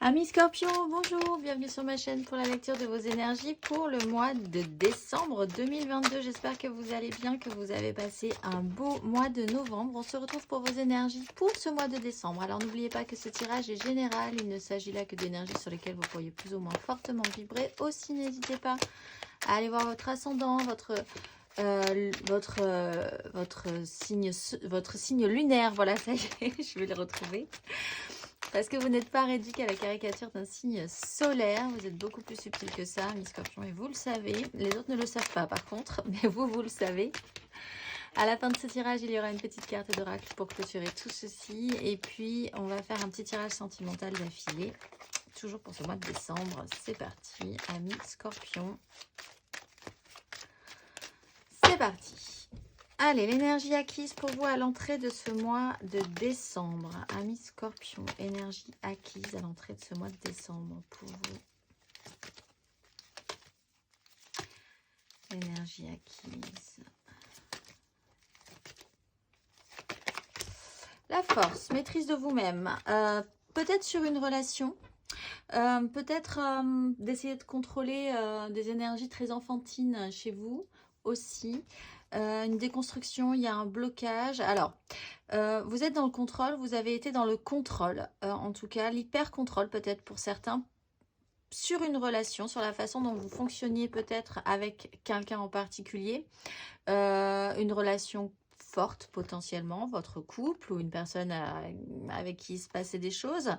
Amis Scorpion, bonjour, bienvenue sur ma chaîne pour la lecture de vos énergies pour le mois de décembre 2022. J'espère que vous allez bien, que vous avez passé un beau mois de novembre. On se retrouve pour vos énergies pour ce mois de décembre. Alors n'oubliez pas que ce tirage est général, il ne s'agit là que d'énergies sur lesquelles vous pourriez plus ou moins fortement vibrer. Aussi, n'hésitez pas à aller voir votre ascendant, votre signe lunaire. Voilà, ça y est, je vais le retrouver. Parce que vous n'êtes pas réduit qu'à la caricature d'un signe solaire. Vous êtes beaucoup plus subtil que ça, mes scorpions, et vous le savez. Les autres ne le savent pas, par contre, mais vous le savez. À la fin de ce tirage, il y aura une petite carte d'oracle pour clôturer tout ceci. Et puis, on va faire un petit tirage sentimental d'affilée. Toujours pour ce mois de décembre. C'est parti, amis scorpions. C'est parti. Allez, l'énergie acquise pour vous à l'entrée de ce mois de décembre. Amis Scorpion, énergie acquise à l'entrée de ce mois de décembre pour vous. Énergie acquise. La force, maîtrise de vous-même. Peut-être sur une relation. Peut-être d'essayer de contrôler des énergies très enfantines chez vous aussi. Une déconstruction, il y a un blocage. Alors, vous êtes dans le contrôle, vous avez été dans le contrôle, en tout cas l'hyper-contrôle peut-être pour certains, sur une relation, sur la façon dont vous fonctionniez peut-être avec quelqu'un en particulier, une relation forte potentiellement, votre couple ou une personne avec qui il se passait des choses.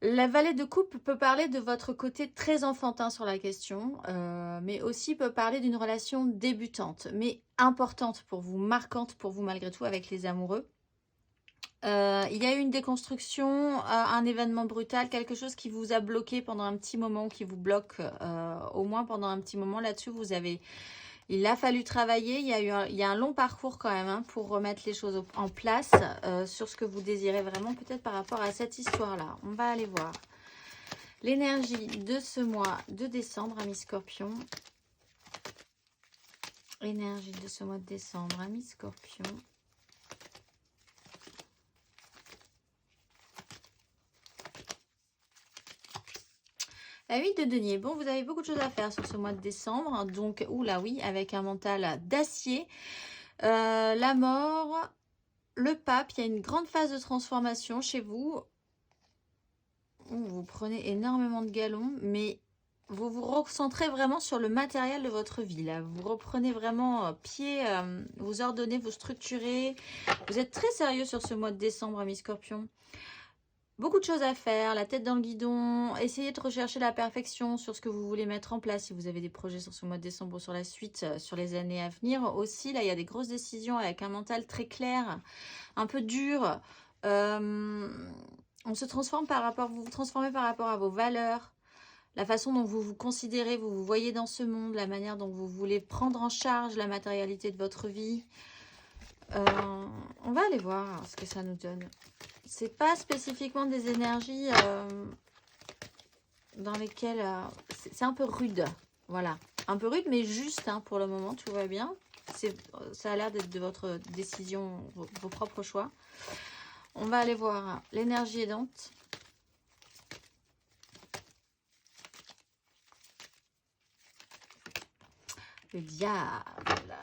La valet de coupe peut parler de votre côté très enfantin sur la question, mais aussi peut parler d'une relation débutante, mais importante pour vous, marquante pour vous malgré tout avec les amoureux. Il y a eu une déconstruction, un événement brutal, quelque chose qui vous a bloqué pendant un petit moment, qui vous bloque au moins pendant un petit moment. Là-dessus, il a fallu travailler, il y a un long parcours quand même pour remettre les choses en place sur ce que vous désirez vraiment, peut-être par rapport à cette histoire-là. On va aller voir l'énergie de ce mois de décembre, amis Scorpion. Énergie de ce mois de décembre, amis Scorpion. La 8 de denier. Bon, vous avez beaucoup de choses à faire sur ce mois de décembre. Donc, oula oui, avec un mental d'acier. La mort, le pape, il y a une grande phase de transformation chez vous. Vous prenez énormément de galons, mais vous vous recentrez vraiment sur le matériel de votre vie. Là. Vous reprenez vraiment pied, vous ordonnez, vous structurez. Vous êtes très sérieux sur ce mois de décembre, amis Scorpions. Beaucoup de choses à faire, la tête dans le guidon, essayez de rechercher la perfection sur ce que vous voulez mettre en place si vous avez des projets sur ce mois de décembre ou sur la suite, sur les années à venir. Aussi, là, il y a des grosses décisions avec un mental très clair, un peu dur. On se transforme vous vous transformez par rapport à vos valeurs, la façon dont vous vous considérez, vous vous voyez dans ce monde, la manière dont vous voulez prendre en charge la matérialité de votre vie. On va aller voir ce que ça nous donne. C'est pas spécifiquement des énergies dans lesquelles c'est un peu rude, voilà, un peu rude mais juste pour le moment, tout va bien. Ça a l'air d'être de votre décision, vos propres choix. On va aller voir l'énergie aidante. Le diable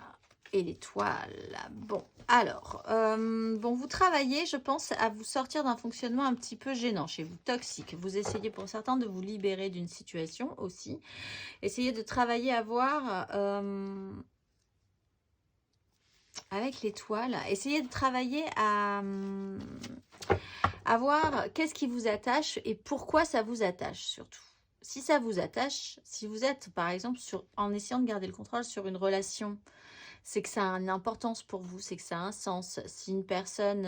et l'étoile. Bon, alors, vous travaillez, je pense, à vous sortir d'un fonctionnement un petit peu gênant chez vous, toxique. Vous essayez pour certains de vous libérer d'une situation aussi. Essayez de travailler à voir, avec l'étoile, essayez de travailler à voir qu'est-ce qui vous attache et pourquoi ça vous attache surtout. Si ça vous attache, si vous êtes par exemple en essayant de garder le contrôle sur une relation, c'est que ça a une importance pour vous, c'est que ça a un sens. Si une personne,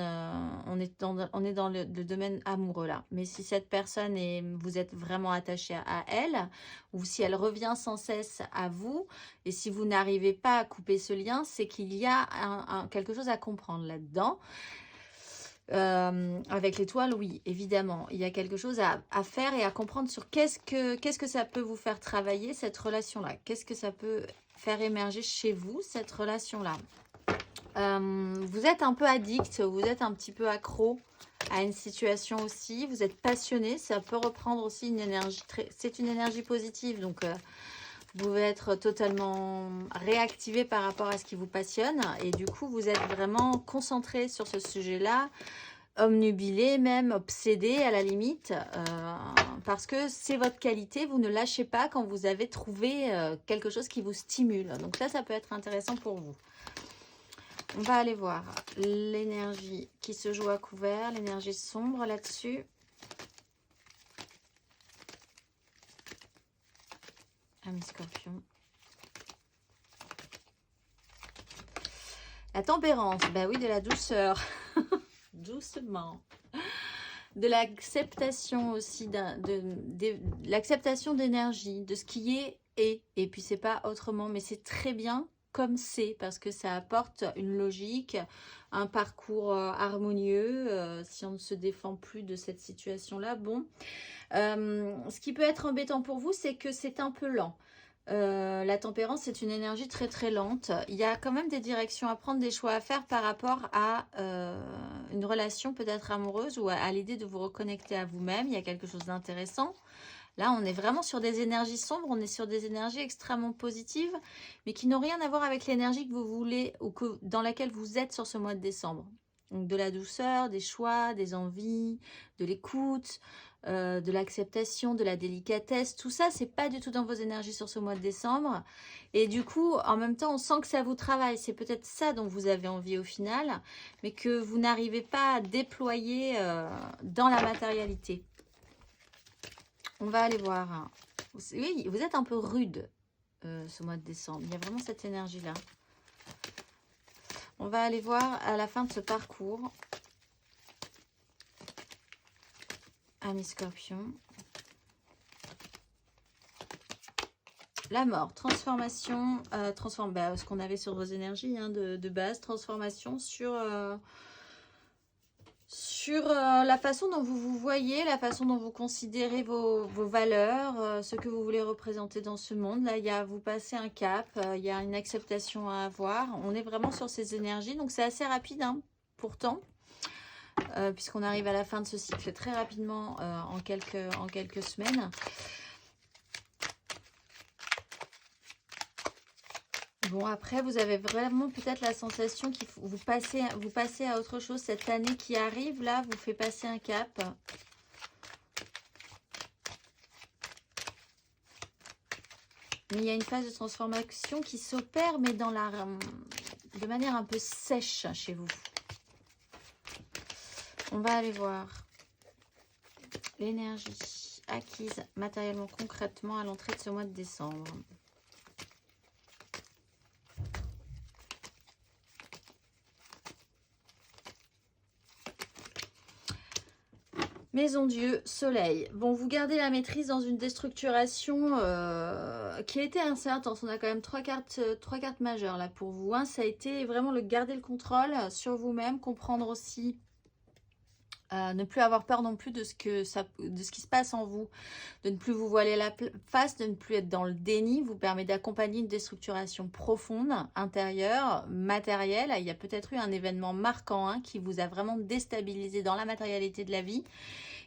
on est dans le domaine amoureux là, mais si cette personne vous êtes vraiment attaché à elle, ou si elle revient sans cesse à vous, et si vous n'arrivez pas à couper ce lien, c'est qu'il y a quelque chose à comprendre là-dedans. Avec l'étoile, oui, évidemment, il y a quelque chose à faire et à comprendre sur qu'est-ce que ça peut vous faire travailler, cette relation-là. Qu'est-ce que ça peut faire émerger chez vous, cette relation-là. Vous êtes un peu addict, vous êtes un petit peu accro à une situation aussi. Vous êtes passionné, ça peut reprendre aussi une énergie très... C'est une énergie positive, donc vous pouvez être totalement réactivé par rapport à ce qui vous passionne. Et du coup, vous êtes vraiment concentré sur ce sujet-là, obnubilé même, obsédé à la limite, parce que c'est votre qualité. Vous ne lâchez pas quand vous avez trouvé quelque chose qui vous stimule. Donc ça peut être intéressant pour vous. On va aller voir l'énergie qui se joue à couvert, l'énergie sombre là-dessus. Ami Scorpion. La tempérance, bah oui, de la douceur. Doucement. De l'acceptation aussi, de l'acceptation d'énergie, de ce qui est. Et puis c'est pas autrement, mais c'est très bien comme c'est, parce que ça apporte une logique, un parcours harmonieux, si on ne se défend plus de cette situation-là. Bon, ce qui peut être embêtant pour vous, c'est que c'est un peu lent. La tempérance, c'est une énergie très très lente. Il y a quand même des directions à prendre, des choix à faire par rapport à une relation peut-être amoureuse ou à l'idée de vous reconnecter à vous-même. Il y a quelque chose d'intéressant. Là, on est vraiment sur des énergies sombres, on est sur des énergies extrêmement positives, mais qui n'ont rien à voir avec l'énergie que vous voulez ou dans laquelle vous êtes sur ce mois de décembre. Donc de la douceur, des choix, des envies, de l'écoute, de l'acceptation, de la délicatesse, tout ça, c'est pas du tout dans vos énergies sur ce mois de décembre. Et du coup, en même temps, on sent que ça vous travaille. C'est peut-être ça dont vous avez envie au final, mais que vous n'arrivez pas à déployer dans la matérialité. On va aller voir. Oui, vous êtes un peu rude ce mois de décembre. Il y a vraiment cette énergie-là. On va aller voir à la fin de ce parcours. Ami Scorpion. La mort, transformation, ce qu'on avait sur vos énergies hein, de base, transformation sur la façon dont vous vous voyez, la façon dont vous considérez vos valeurs, ce que vous voulez représenter dans ce monde. Là, vous passez un cap, il y a une acceptation à avoir. On est vraiment sur ces énergies, donc c'est assez rapide hein, pourtant. Puisqu'on arrive à la fin de ce cycle très rapidement en quelques semaines. Bon, après, vous avez vraiment peut-être la sensation que vous passez à autre chose. Cette année qui arrive, là, vous fait passer un cap. Mais il y a une phase de transformation qui s'opère, mais de manière un peu sèche chez vous. On va aller voir l'énergie acquise matériellement, concrètement à l'entrée de ce mois de décembre. Maison Dieu, Soleil. Bon, vous gardez la maîtrise dans une déstructuration qui a été assez intense. On a quand même trois cartes majeures là pour vous. Hein. Ça a été vraiment le garder le contrôle sur vous-même, comprendre aussi, ne plus avoir peur non plus de ce qui se passe en vous, de ne plus vous voiler la face, de ne plus être dans le déni, vous permet d'accompagner une déstructuration profonde, intérieure, matérielle. Il y a peut-être eu un événement marquant hein, qui vous a vraiment déstabilisé dans la matérialité de la vie,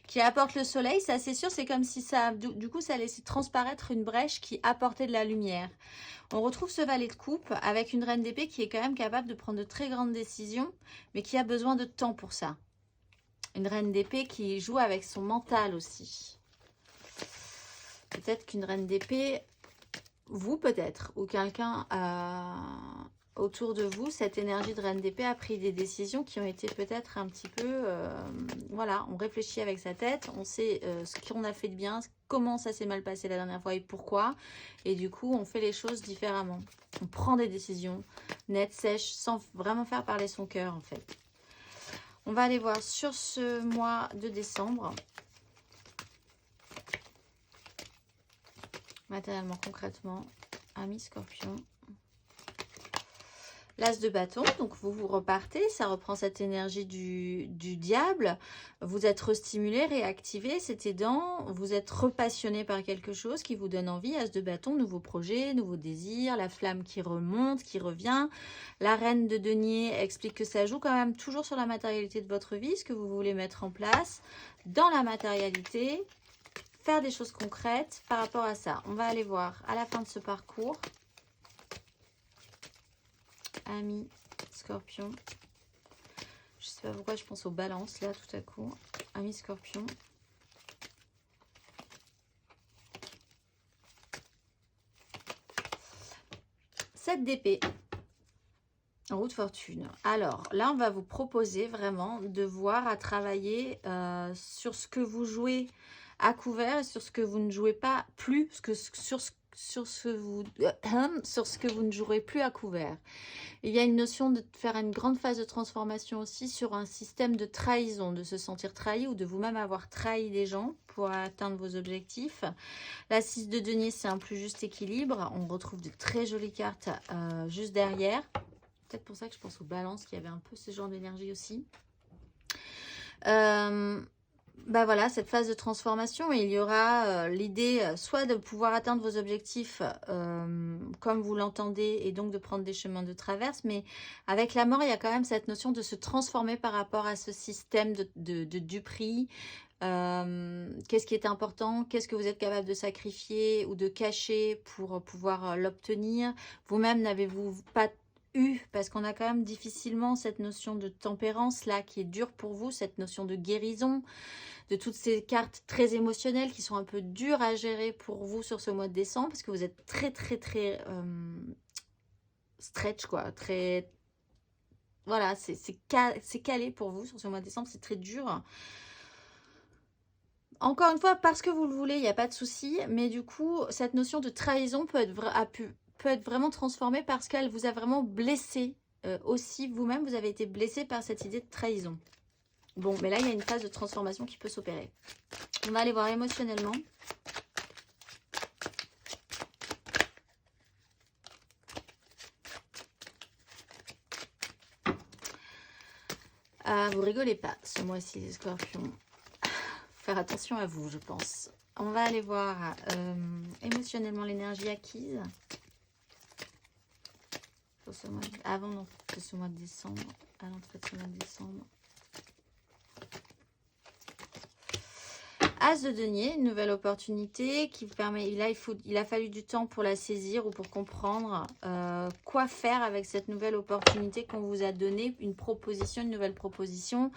qui apporte le soleil, ça c'est sûr, c'est comme si ça, du coup, ça laissait transparaître une brèche qui apportait de la lumière. On retrouve ce valet de coupe avec une reine d'épée qui est quand même capable de prendre de très grandes décisions, mais qui a besoin de temps pour ça. Une reine d'épée qui joue avec son mental aussi. Peut-être qu'une reine d'épée, vous peut-être, ou quelqu'un autour de vous, cette énergie de reine d'épée a pris des décisions qui ont été peut-être un petit peu... voilà, on réfléchit avec sa tête, on sait ce qu'on a fait de bien, comment ça s'est mal passé la dernière fois et pourquoi. Et du coup, on fait les choses différemment. On prend des décisions nettes, sèches, sans vraiment faire parler son cœur en fait. On va aller voir sur ce mois de décembre. Matériellement, concrètement, ami Scorpion. L'as de bâton, donc vous repartez, ça reprend cette énergie du diable. Vous êtes restimulé, réactivé, c'est aidant. Vous êtes repassionné par quelque chose qui vous donne envie. As de bâton, nouveaux projets, nouveaux désirs, la flamme qui remonte, qui revient. La reine de denier explique que ça joue quand même toujours sur la matérialité de votre vie, ce que vous voulez mettre en place dans la matérialité. Faire des choses concrètes par rapport à ça. On va aller voir à la fin de ce parcours. Amis, Scorpion. Je sais pas pourquoi je pense aux balances là tout à coup. Amis Scorpion. Sept d'épée. En roue de fortune. Alors là, on va vous proposer vraiment de voir à travailler sur ce que vous jouez à couvert et sur ce que vous ne jouez pas plus, sur ce que vous ne jouerez plus à couvert. Il y a une notion de faire une grande phase de transformation aussi sur un système de trahison, de se sentir trahi ou de vous-même avoir trahi des gens pour atteindre vos objectifs. La 6 de denier, c'est un plus juste équilibre. On retrouve de très jolies cartes juste derrière. Peut-être pour ça que je pense aux balances qui avaient un peu ce genre d'énergie aussi. Bah voilà, cette phase de transformation, et il y aura l'idée soit de pouvoir atteindre vos objectifs comme vous l'entendez et donc de prendre des chemins de traverse, mais avec la mort, il y a quand même cette notion de se transformer par rapport à ce système de duperie. Qu'est-ce qui est important, qu'est-ce que vous êtes capable de sacrifier ou de cacher pour pouvoir l'obtenir. Vous-même n'avez-vous pas parce qu'on a quand même difficilement cette notion de tempérance là qui est dure pour vous, cette notion de guérison, de toutes ces cartes très émotionnelles qui sont un peu dures à gérer pour vous sur ce mois de décembre parce que vous êtes très stretch quoi, très voilà, c'est calé pour vous sur ce mois de décembre, c'est très dur. Encore une fois, parce que vous le voulez, il n'y a pas de souci, mais du coup, cette notion de trahison peut être vraiment transformée parce qu'elle vous a vraiment blessé. Aussi, vous-même, vous avez été blessé par cette idée de trahison. Bon, mais là, il y a une phase de transformation qui peut s'opérer. On va aller voir émotionnellement. Ah, vous rigolez pas ce mois-ci, les scorpions. Faire attention à vous, je pense. On va aller voir émotionnellement l'énergie acquise. Pour ce mois avant ce mois de décembre, à l'entrée de ce mois de décembre. As de denier, une nouvelle opportunité qui vous permet, là il a fallu du temps pour la saisir ou pour comprendre quoi faire avec cette nouvelle opportunité qu'on vous a donnée, une proposition, une nouvelle proposition.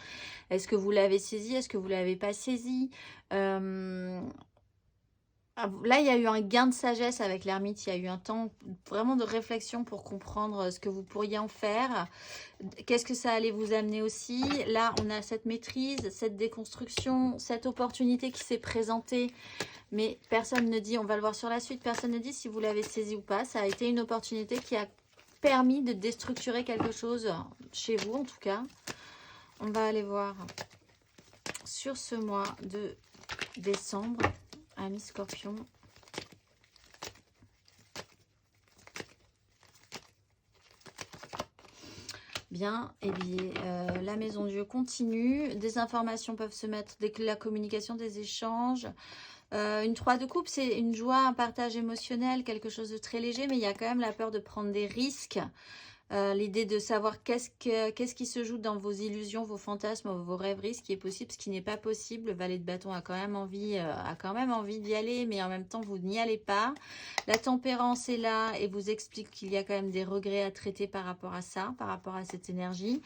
Est-ce que vous l'avez saisie? Est-ce que vous ne l'avez pas saisie? Là, il y a eu un gain de sagesse avec l'ermite. Il y a eu un temps vraiment de réflexion pour comprendre ce que vous pourriez en faire. Qu'est-ce que ça allait vous amener aussi? Là, on a cette maîtrise, cette déconstruction, cette opportunité qui s'est présentée. Mais personne ne dit, on va le voir sur la suite, personne ne dit si vous l'avez saisi ou pas. Ça a été une opportunité qui a permis de déstructurer quelque chose chez vous, en tout cas. On va aller voir sur ce mois de décembre. Amis Scorpion. Bien, et bien la maison Dieu continue. Des informations peuvent se mettre dès que la communication, des échanges. Une 3 de coupe, c'est une joie, un partage émotionnel, quelque chose de très léger, mais il y a quand même la peur de prendre des risques. L'idée de savoir qu'est-ce qui se joue dans vos illusions, vos fantasmes, vos rêveries, ce qui est possible, ce qui n'est pas possible. Le valet de bâton a quand même envie d'y aller, mais en même temps, vous n'y allez pas. La tempérance est là et vous explique qu'il y a quand même des regrets à traiter par rapport à ça, par rapport à cette énergie.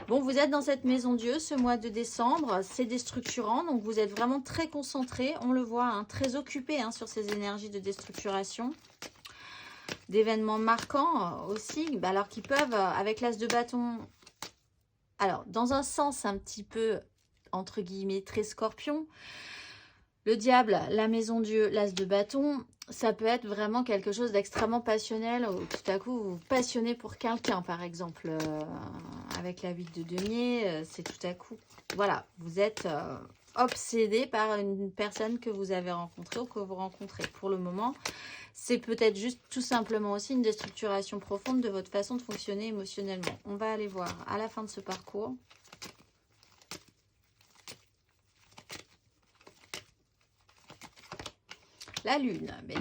Bon, vous êtes dans cette maison Dieu ce mois de décembre, c'est déstructurant, donc vous êtes vraiment très concentré, on le voit, hein, très occupé sur ces énergies de déstructuration. D'événements marquants aussi, alors qui peuvent, avec l'as de bâton, alors dans un sens un petit peu, entre guillemets, très scorpion, le diable, la maison Dieu, l'as de bâton, ça peut être vraiment quelque chose d'extrêmement passionnel, où tout à coup vous vous passionnez pour quelqu'un, par exemple, avec la 8 de denier, c'est tout à coup, voilà, vous êtes obsédé par une personne que vous avez rencontrée ou que vous rencontrez. Pour le moment, c'est peut-être juste tout simplement aussi une déstructuration profonde de votre façon de fonctionner émotionnellement. On va aller voir à la fin de ce parcours. La lune, mais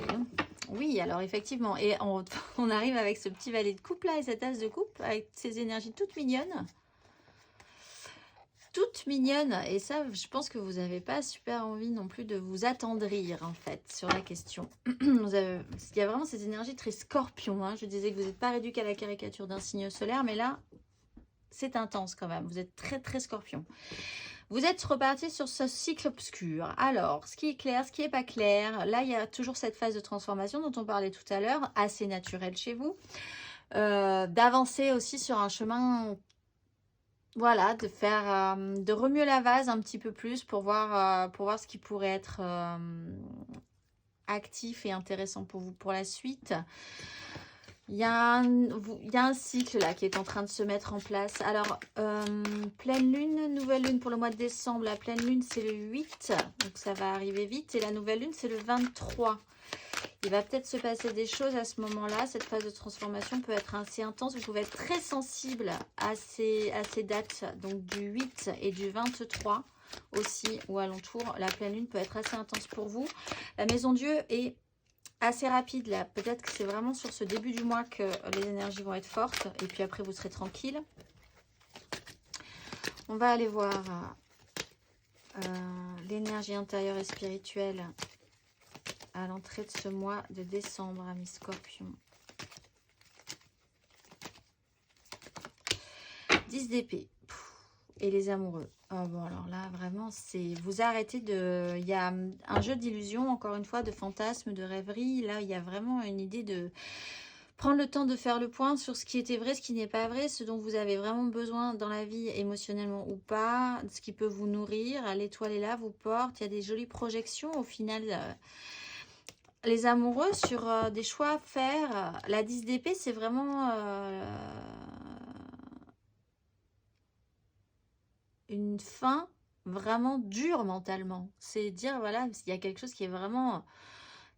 oui, alors effectivement, et on arrive avec ce petit valet de coupe là et cette as de coupe avec ces énergies toutes mignonnes. Toute mignonne, et ça je pense que vous n'avez pas super envie non plus de vous attendrir en fait sur la question. Il y a vraiment ces énergies très scorpion, hein. Je disais que vous n'êtes pas réduit qu'à la caricature d'un signe solaire, mais là c'est intense quand même, vous êtes très très scorpion. Vous êtes reparti sur ce cycle obscur. Alors, ce qui est clair, ce qui n'est pas clair, là il y a toujours cette phase de transformation dont on parlait tout à l'heure, assez naturelle chez vous, d'avancer aussi sur un chemin. Voilà, de remuer la vase un petit peu plus pour voir ce qui pourrait être actif et intéressant pour vous pour la suite. Il y a un cycle là qui est en train de se mettre en place. Alors, pleine lune, nouvelle lune pour le mois de décembre. La pleine lune, c'est le 8, donc ça va arriver vite. Et la nouvelle lune, c'est le 23. Il va peut-être se passer des choses à ce moment-là. Cette phase de transformation peut être assez intense. Vous pouvez être très sensible à ces dates, donc du 8 et du 23 aussi, ou alentour. La pleine lune peut être assez intense pour vous. La maison Dieu est assez rapide là. Peut-être que c'est vraiment sur ce début du mois que les énergies vont être fortes. Et puis après, vous serez tranquille. On va aller voir l'énergie intérieure et spirituelle à l'entrée de ce mois de décembre, amis Scorpion. 10 d'épée. Et les amoureux. Oh bon, alors là, vraiment, c'est... Vous arrêtez de... Il y a un jeu d'illusion, encore une fois, de fantasmes, de rêveries. Là, il y a vraiment une idée de prendre le temps de faire le point sur ce qui était vrai, ce qui n'est pas vrai, ce dont vous avez vraiment besoin dans la vie, émotionnellement ou pas, ce qui peut vous nourrir. L'étoile est là, vous porte. Il y a des jolies projections, au final... Les amoureux sur des choix à faire. La 10 d'épée, c'est vraiment une fin vraiment dure mentalement. C'est dire, voilà, il y a quelque chose qui est vraiment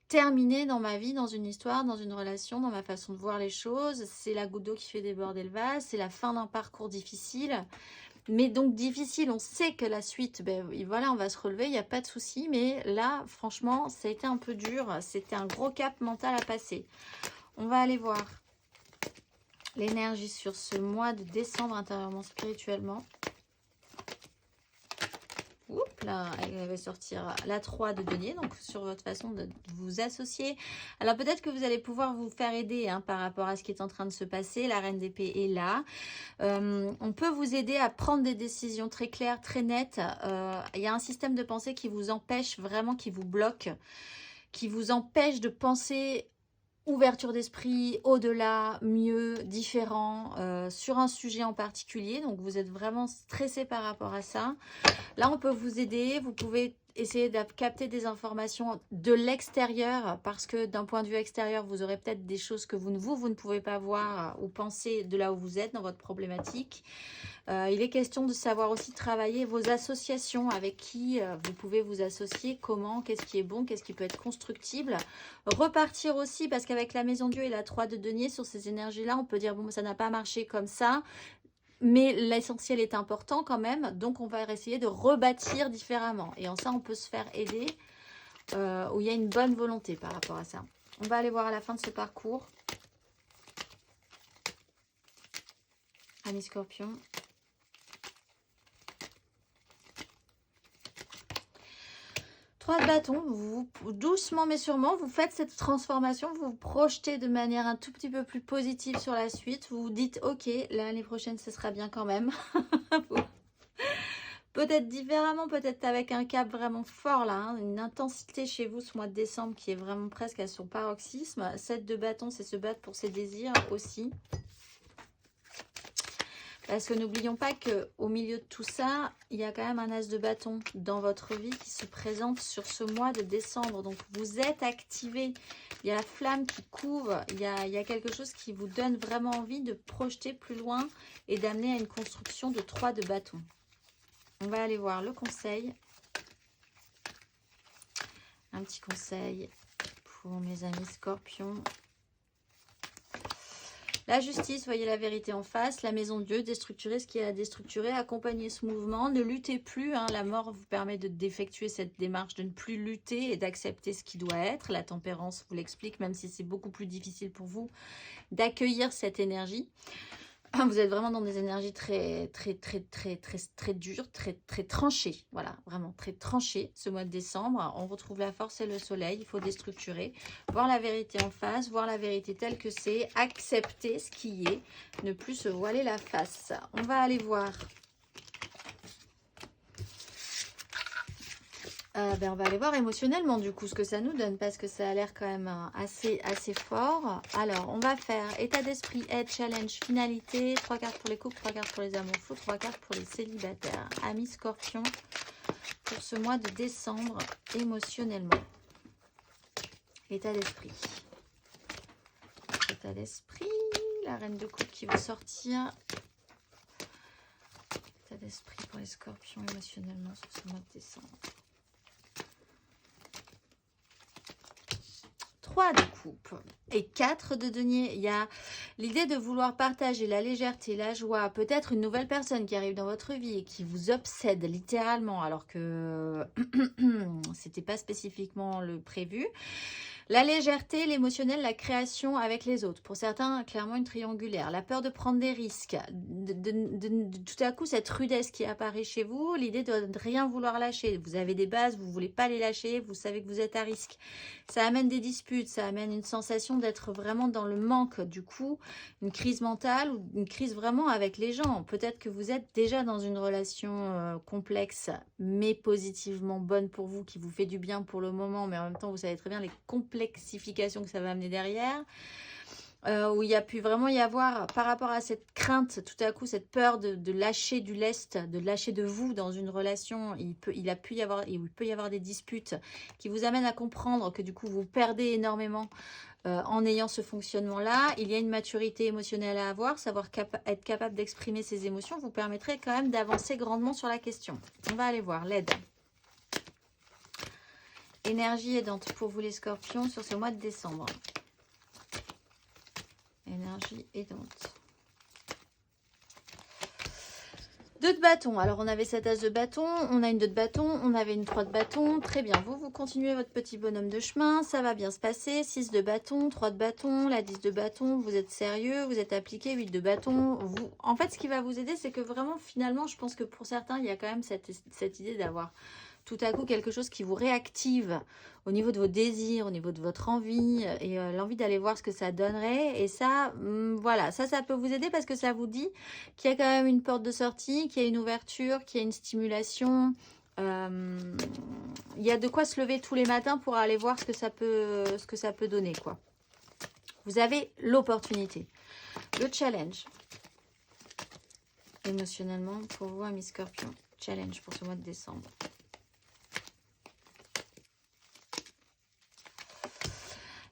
terminé dans ma vie, dans une histoire, dans une relation, dans ma façon de voir les choses. C'est la goutte d'eau qui fait déborder le vase. C'est la fin d'un parcours difficile. Mais donc difficile, on sait que la suite, ben voilà, on va se relever, il n'y a pas de souci. Mais là, franchement, ça a été un peu dur. C'était un gros cap mental à passer. On va aller voir l'énergie sur ce mois de décembre intérieurement, spirituellement. Oups, là, elle va sortir la 3 de denier, donc sur votre façon de vous associer. Alors peut-être que vous allez pouvoir vous faire aider hein, par rapport à ce qui est en train de se passer. La reine d'épée est là. On peut vous aider à prendre des décisions très claires, très nettes. Il y a un système de pensée qui vous empêche vraiment, qui vous bloque, qui vous empêche de penser ouverture d'esprit, au-delà, mieux, différent, sur un sujet en particulier. Donc vous êtes vraiment stressé par rapport à ça. Là, on peut vous aider. Vous pouvez essayer de capter des informations de l'extérieur parce que d'un point de vue extérieur, vous aurez peut-être des choses que vous ne pouvez pas voir ou penser de là où vous êtes dans votre problématique. Il est question de savoir aussi travailler vos associations, avec qui vous pouvez vous associer, comment, qu'est-ce qui est bon, qu'est-ce qui peut être constructible. Repartir aussi, parce qu'avec la maison Dieu et la 3 de denier, sur ces énergies-là, on peut dire, bon, ça n'a pas marché comme ça, mais l'essentiel est important quand même, donc on va essayer de rebâtir différemment. Et en ça, on peut se faire aider, où il y a une bonne volonté par rapport à ça. On va aller voir à la fin de ce parcours. Amis Scorpion. Trois de bâton, vous, doucement mais sûrement, vous faites cette transformation, vous vous projetez de manière un tout petit peu plus positive sur la suite. Vous vous dites, ok, l'année prochaine, ce sera bien quand même. Peut-être différemment, peut-être avec un cap vraiment fort là, hein, une intensité chez vous ce mois de décembre qui est vraiment presque à son paroxysme. 7 de bâton, c'est se battre pour ses désirs aussi. Parce que n'oublions pas qu'au milieu de tout ça, il y a quand même un as de bâton dans votre vie qui se présente sur ce mois de décembre. Donc vous êtes activé, il y a la flamme qui couvre, il y a quelque chose qui vous donne vraiment envie de projeter plus loin et d'amener à une construction de 3 de bâton. On va aller voir le conseil Un petit conseil pour mes amis scorpions. La justice, voyez la vérité en face. La maison de Dieu, déstructurer ce qui est à déstructurer, accompagner ce mouvement. Ne luttez plus, hein. La mort vous permet d'effectuer cette démarche, de ne plus lutter et d'accepter ce qui doit être. La tempérance vous l'explique, même si c'est beaucoup plus difficile pour vous d'accueillir cette énergie. Vous êtes vraiment dans des énergies très dures, très tranchées. Voilà, vraiment très tranchées ce mois de décembre. On retrouve la force et le soleil. Il faut déstructurer, voir la vérité en face, voir la vérité telle que c'est, accepter ce qui est, ne plus se voiler la face. On va aller voir. On va aller voir émotionnellement du coup ce que ça nous donne parce que ça a l'air quand même assez fort. Alors on va faire état d'esprit, aide, challenge, finalité, 3 cartes pour les couples, 3 cartes pour les amours fous, 3 cartes pour les célibataires. Amis scorpions pour ce mois de décembre émotionnellement. État d'esprit. État d'esprit, la reine de coupe qui veut sortir. État d'esprit pour les scorpions émotionnellement sur ce mois de décembre. 3 de coupe et 4 de denier. Il y a l'idée de vouloir partager la légèreté, la joie, peut-être une nouvelle personne qui arrive dans votre vie et qui vous obsède littéralement alors que c'était pas spécifiquement le prévu. La légèreté, l'émotionnel, la création avec les autres. Pour certains, clairement une triangulaire. La peur de prendre des risques. Tout à coup, cette rudesse qui apparaît chez vous. L'idée de ne rien vouloir lâcher. Vous avez des bases, vous ne voulez pas les lâcher. Vous savez que vous êtes à risque. Ça amène des disputes. Ça amène une sensation d'être vraiment dans le manque. Du coup, une crise mentale ou une crise vraiment avec les gens. Peut-être que vous êtes déjà dans une relation complexe, mais positivement bonne pour vous, qui vous fait du bien pour le moment. Mais en même temps, vous savez très bien les complexification que ça va amener derrière, où il y a pu vraiment y avoir, par rapport à cette crainte, tout à coup, cette peur de lâcher du lest, de lâcher de vous dans une relation, il peut y avoir des disputes qui vous amènent à comprendre que du coup, vous perdez énormément en ayant ce fonctionnement-là. Il y a une maturité émotionnelle à avoir, savoir être capable d'exprimer ses émotions vous permettrait quand même d'avancer grandement sur la question. On va aller voir l'aide. Énergie aidante pour vous les scorpions sur ce mois de décembre. Énergie aidante. 2 de bâton. Alors on avait cette as de bâton, on a une 2 de bâton, on avait une 3 de bâton. Très bien, vous continuez votre petit bonhomme de chemin, ça va bien se passer. 6 de bâton, 3 de bâton, la 10 de bâton, vous êtes sérieux, vous êtes appliqué, 8 de bâton. En fait, ce qui va vous aider, c'est que vraiment, finalement, je pense que pour certains, il y a quand même cette idée d'avoir tout à coup quelque chose qui vous réactive au niveau de vos désirs, au niveau de votre envie et l'envie d'aller voir ce que ça donnerait. Et ça, voilà, ça peut vous aider parce que ça vous dit qu'il y a quand même une porte de sortie, qu'il y a une ouverture, qu'il y a une stimulation. Il y a de quoi se lever tous les matins pour aller voir ce que ça peut donner, quoi. Vous avez l'opportunité. Le challenge. Émotionnellement, pour vous, amis scorpions. Challenge pour ce mois de décembre.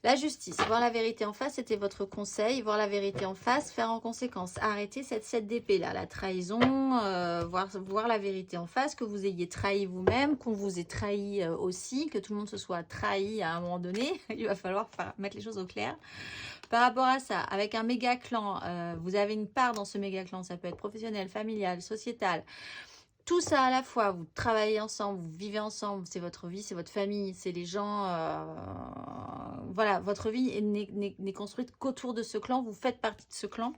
La justice, voir la vérité en face, c'était votre conseil. Voir la vérité en face, faire en conséquence. Arrêtez cette 7 d'épée là, la trahison, voir la vérité en face, que vous ayez trahi vous-même, qu'on vous ait trahi aussi, que tout le monde se soit trahi à un moment donné. Il va falloir mettre les choses au clair. Par rapport à ça, avec un méga clan, vous avez une part dans ce méga clan, ça peut être professionnel, familial, sociétal. Tout ça à la fois, vous travaillez ensemble, vous vivez ensemble, c'est votre vie, c'est votre famille, c'est les gens. Voilà, votre vie n'est construite qu'autour de ce clan, vous faites partie de ce clan.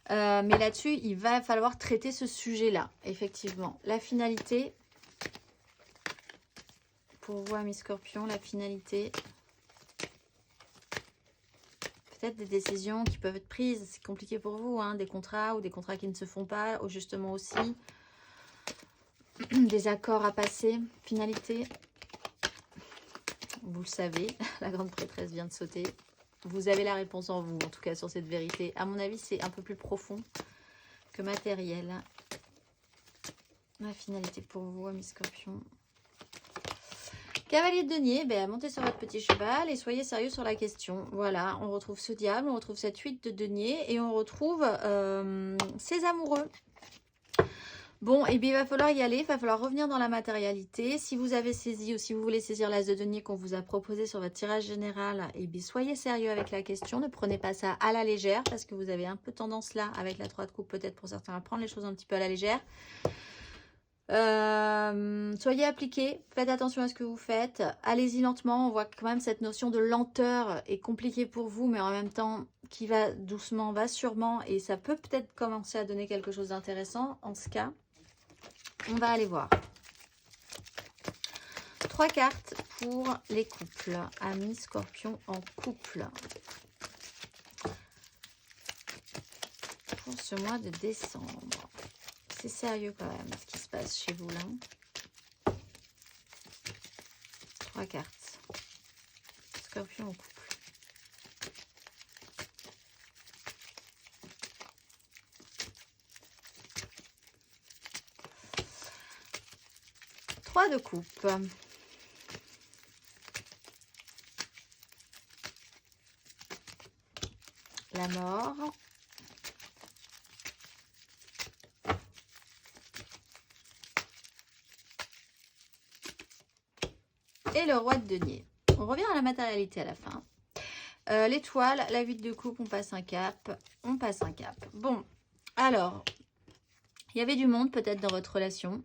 Mais là-dessus, il va falloir traiter ce sujet-là, effectivement. La finalité, pour vous, amis scorpions, la finalité... Peut-être des décisions qui peuvent être prises, c'est compliqué pour vous, hein, des contrats ou des contrats qui ne se font pas, ou justement aussi des accords à passer. Finalité, vous le savez, la grande prêtresse vient de sauter. Vous avez la réponse en vous, en tout cas sur cette vérité. À mon avis, c'est un peu plus profond que matériel. La finalité pour vous, amis scorpions. Cavalier de denier, montez sur votre petit cheval et soyez sérieux sur la question. Voilà, on retrouve ce diable, on retrouve cette 8 de denier et on retrouve ces amoureux. Bon, et bien il va falloir y aller, il va falloir revenir dans la matérialité. Si vous avez saisi ou si vous voulez saisir l'as de denier qu'on vous a proposé sur votre tirage général, et bien soyez sérieux avec la question, ne prenez pas ça à la légère, parce que vous avez un peu tendance là, avec la 3 de coupe, peut-être pour certains, à prendre les choses un petit peu à la légère. Soyez appliqués, faites attention à ce que vous faites, allez-y lentement. On voit quand même cette notion de lenteur est compliquée pour vous, mais en même temps qui va doucement, va sûrement, et ça peut peut-être commencer à donner quelque chose d'intéressant. En ce cas, on va aller voir 3 cartes pour les couples, amis Scorpion en couple, pour ce mois de décembre. C'est sérieux quand même ce qui se passe chez vous là. 3 cartes. Scorpion en couple. Trois de coupe. La mort. Et le roi de denier. On revient à la matérialité à la fin. L'étoile, la 8 de coupe, on passe un cap. On passe un cap. Bon, alors, il y avait du monde peut-être dans votre relation.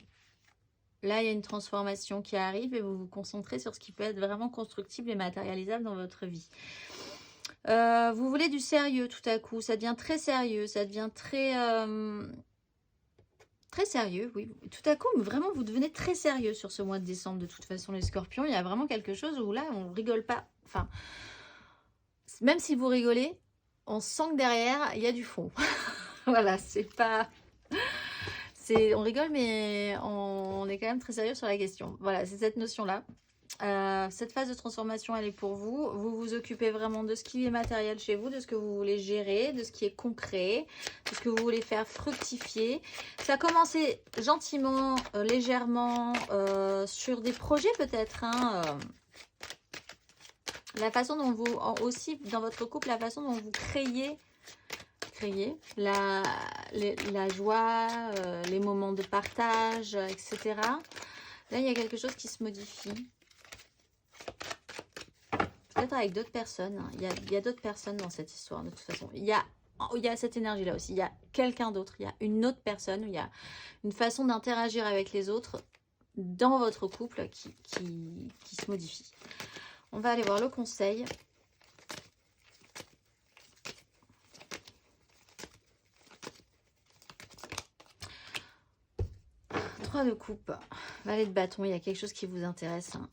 Là, il y a une transformation qui arrive et vous vous concentrez sur ce qui peut être vraiment constructible et matérialisable dans votre vie. Vous voulez du sérieux tout à coup. Ça devient très sérieux. Ça devient très... Très sérieux, oui. Tout à coup, vraiment, vous devenez très sérieux sur ce mois de décembre. De toute façon, les scorpions, il y a vraiment quelque chose où là, on rigole pas. Enfin, même si vous rigolez, on sent que derrière, il y a du fond. Voilà, c'est pas... On rigole, mais on est quand même très sérieux sur la question. Voilà, c'est cette notion-là. Cette phase de transformation, elle est pour vous. Vous vous occupez vraiment de ce qui est matériel chez vous, de ce que vous voulez gérer, de ce qui est concret, de ce que vous voulez faire fructifier. Ça a commencé gentiment, légèrement, sur des projets peut-être. Hein, la façon dont vous, aussi dans votre couple, la façon dont vous créez la joie, les moments de partage, etc. Là, il y a quelque chose qui se modifie. Peut-être avec d'autres personnes. Il y a d'autres personnes dans cette histoire, de toute façon. Il y a cette énergie-là aussi. Il y a quelqu'un d'autre. Il y a une autre personne. Il y a une façon d'interagir avec les autres dans votre couple qui se modifie. On va aller voir le conseil. Trois de coupe. Valet de bâton. Il y a quelque chose qui vous intéresse. Hein.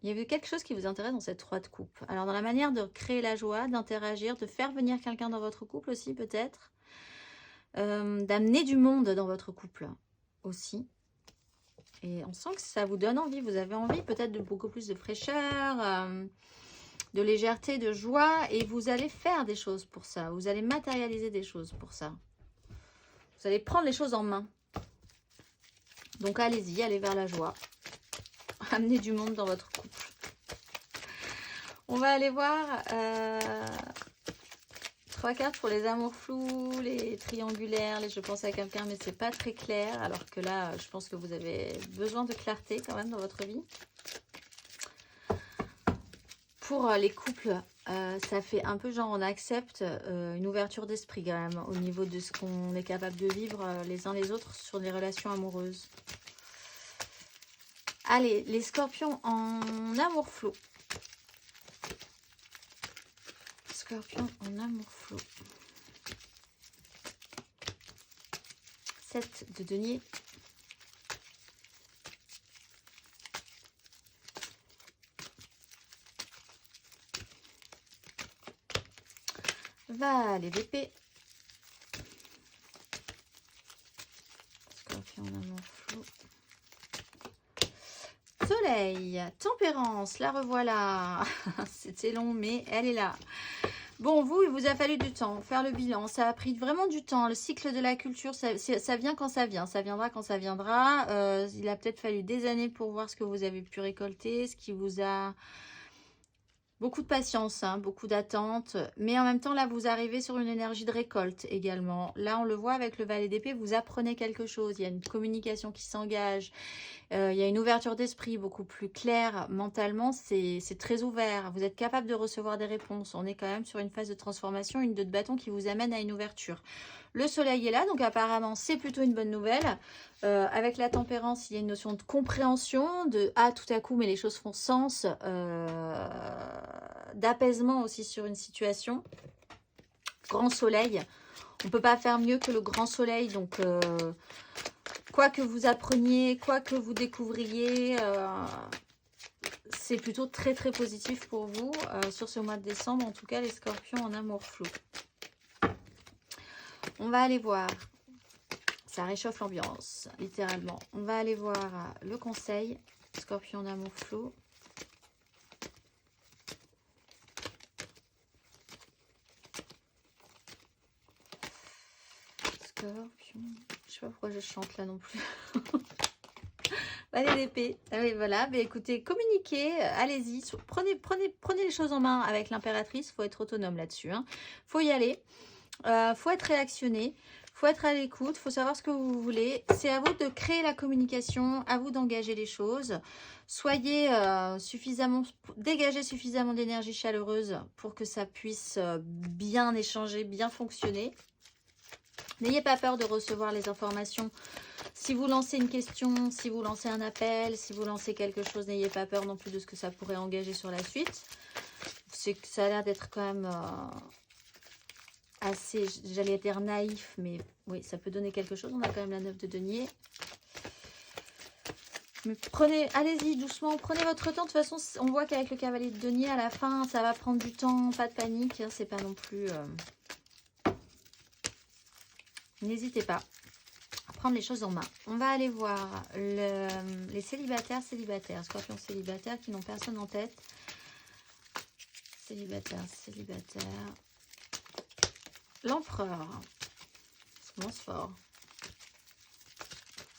Il y avait quelque chose qui vous intéresse dans cette 3 de coupe. Alors, dans la manière de créer la joie, d'interagir, de faire venir quelqu'un dans votre couple aussi, peut-être. D'amener du monde dans votre couple aussi. Et on sent que ça vous donne envie. Vous avez envie peut-être de beaucoup plus de fraîcheur, de légèreté, de joie. Et vous allez faire des choses pour ça. Vous allez matérialiser des choses pour ça. Vous allez prendre les choses en main. Donc, allez-y, allez vers la joie. Amenez du monde dans votre couple. On va aller voir 3 cartes pour les amours flous, les triangulaires, les je pense à quelqu'un mais c'est pas très clair. Alors que là, je pense que vous avez besoin de clarté quand même dans votre vie. Pour les couples, ça fait un peu genre on accepte une ouverture d'esprit quand même au niveau de ce qu'on est capable de vivre les uns les autres sur des relations amoureuses. Allez, les scorpions en amour flou. Scorpion en amour flou. 7 de denier. Valet d'épée. Scorpion en amour flou. Soleil, tempérance, la revoilà. C'était long, mais elle est là. Bon, vous, il vous a fallu du temps, faire le bilan. Ça a pris vraiment du temps. Le cycle de la culture, ça vient quand ça vient. Ça viendra quand ça viendra. Il a peut-être fallu des années pour voir ce que vous avez pu récolter, ce qui vous a Beaucoup de patience, hein, beaucoup d'attente, mais en même temps, là, vous arrivez sur une énergie de récolte également. Là, on le voit avec le valet d'épée, vous apprenez quelque chose, il y a une communication qui s'engage, il y a une ouverture d'esprit beaucoup plus claire. Mentalement, c'est très ouvert, vous êtes capable de recevoir des réponses. On est quand même sur une phase de transformation, une 2 de bâton qui vous amène à une ouverture. Le soleil est là, donc apparemment, c'est plutôt une bonne nouvelle. Avec la tempérance, il y a une notion de compréhension, de « ah, tout à coup, mais les choses font sens d'apaisement aussi sur une situation. Grand soleil, on ne peut pas faire mieux que le grand soleil, donc quoi que vous appreniez, quoi que vous découvriez, c'est plutôt très très positif pour vous sur ce mois de décembre, en tout cas les scorpions en amour flou. On va aller voir, ça réchauffe l'ambiance, littéralement. On va aller voir le conseil, scorpion d'amour flou. Scorpion, je sais pas pourquoi je chante là non plus. Valet d'épée, ah oui, voilà, mais écoutez, communiquez, allez-y, prenez les choses en main avec l'impératrice, il faut être autonome là-dessus, hein. Faut y aller. Faut être réactionné, faut être à l'écoute, faut savoir ce que vous voulez. C'est à vous de créer la communication, à vous d'engager les choses. Soyez dégagez suffisamment d'énergie chaleureuse pour que ça puisse bien échanger, bien fonctionner. N'ayez pas peur de recevoir les informations. Si vous lancez une question, si vous lancez un appel, si vous lancez quelque chose, n'ayez pas peur non plus de ce que ça pourrait engager sur la suite. C'est que ça a l'air d'être quand même assez, j'allais dire naïf, mais oui, ça peut donner quelque chose. On a quand même la 9 de denier. Mais allez-y doucement, prenez votre temps. De toute façon, on voit qu'avec le cavalier de denier, à la fin, ça va prendre du temps, pas de panique. Hein, c'est pas non plus... N'hésitez pas à prendre les choses en main. On va aller voir les célibataires, scorpions célibataires qui n'ont personne en tête. Célibataire. L'empereur. Ça commence fort.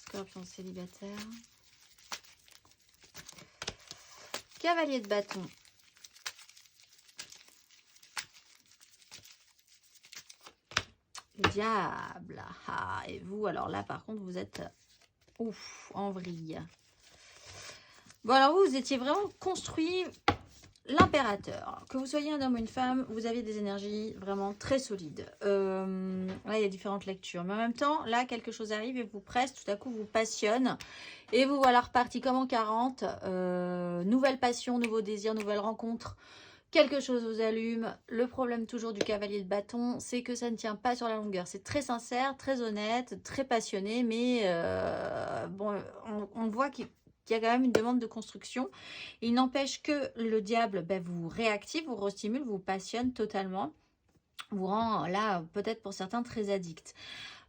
Scorpion célibataire. Cavalier de bâton. Le diable. Ah, et vous, alors là, par contre, vous êtes ouf, en vrille. Bon, alors vous étiez vraiment construit l'impérateur. Que vous soyez un homme ou une femme, vous avez des énergies vraiment très solides. Là, il y a différentes lectures. Mais en même temps, là, quelque chose arrive et vous presse, tout à coup, vous passionne. Et vous voilà reparti comme en 40. Nouvelle passion, nouveau désir, nouvelle rencontre. Quelque chose vous allume. Le problème toujours du cavalier de bâton, c'est que ça ne tient pas sur la longueur. C'est très sincère, très honnête, très passionné, mais bon, on voit qu'il y a quand même une demande de construction. Il n'empêche que le diable vous réactive, vous restimule, vous passionne totalement, vous rend là peut-être pour certains très addict.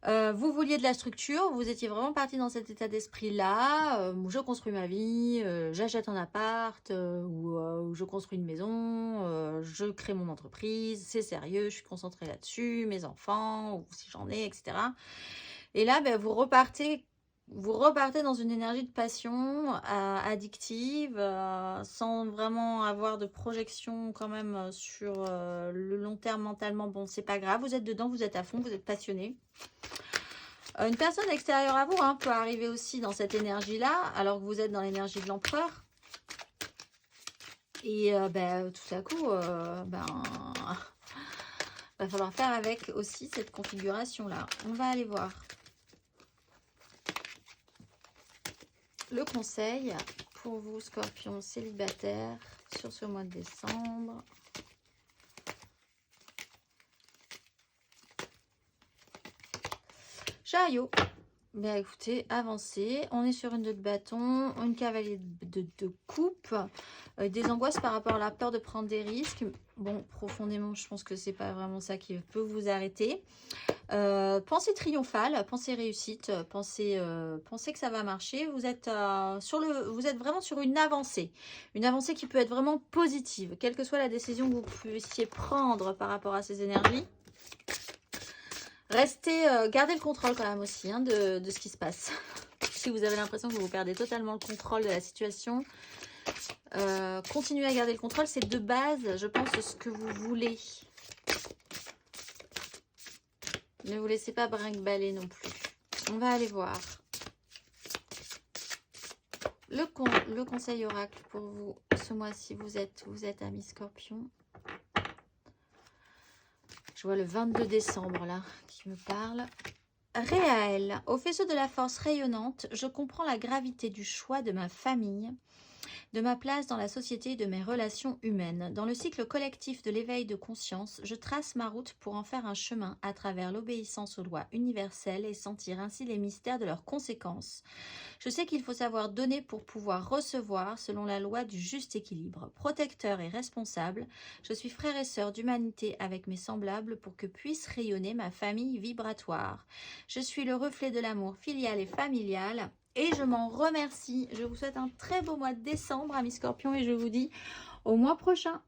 Vous vouliez de la structure, vous étiez vraiment parti dans cet état d'esprit-là, je construis ma vie, j'achète un appart, ou je construis une maison, je crée mon entreprise, c'est sérieux, je suis concentrée là-dessus, mes enfants, ou si j'en ai, etc. Et là, vous repartez dans une énergie de passion addictive, sans vraiment avoir de projection quand même sur le long terme mentalement. Bon, c'est pas grave, vous êtes dedans, vous êtes à fond, vous êtes passionné. Une personne extérieure à vous peut arriver aussi dans cette énergie-là, alors que vous êtes dans l'énergie de l'empereur. Et tout à coup, va falloir faire avec aussi cette configuration-là. On va aller voir. Le conseil pour vous, scorpions célibataires, sur ce mois de décembre. Chariot. Écoutez, avancez. On est sur une 2 de bâton, une cavalier de coupe, des angoisses par rapport à la peur de prendre des risques. Bon, profondément, je pense que c'est pas vraiment ça qui peut vous arrêter. Pensée triomphale, pensée réussite, pensée que ça va marcher. Vous êtes vraiment sur une avancée qui peut être vraiment positive, quelle que soit la décision que vous puissiez prendre par rapport à ces énergies. Restez, gardez le contrôle quand même aussi de ce qui se passe. si vous avez l'impression que vous perdez totalement le contrôle de la situation, continuez à garder le contrôle. C'est de base, je pense, ce que vous voulez. Ne vous laissez pas brinque-baller non plus. On va aller voir. Le conseil oracle pour vous ce mois-ci, vous êtes amis Scorpion. Je vois le 22 décembre là qui me parle. Réel, au faisceau de la force rayonnante, je comprends la gravité du choix de ma famille, de ma place dans la société et de mes relations humaines. Dans le cycle collectif de l'éveil de conscience, je trace ma route pour en faire un chemin à travers l'obéissance aux lois universelles et sentir ainsi les mystères de leurs conséquences. Je sais qu'il faut savoir donner pour pouvoir recevoir selon la loi du juste équilibre. Protecteur et responsable, je suis frère et sœur d'humanité avec mes semblables pour que puisse rayonner ma famille vibratoire. Je suis le reflet de l'amour filial et familial. Et je m'en remercie. Je vous souhaite un très beau mois de décembre, amis Scorpions, et je vous dis au mois prochain.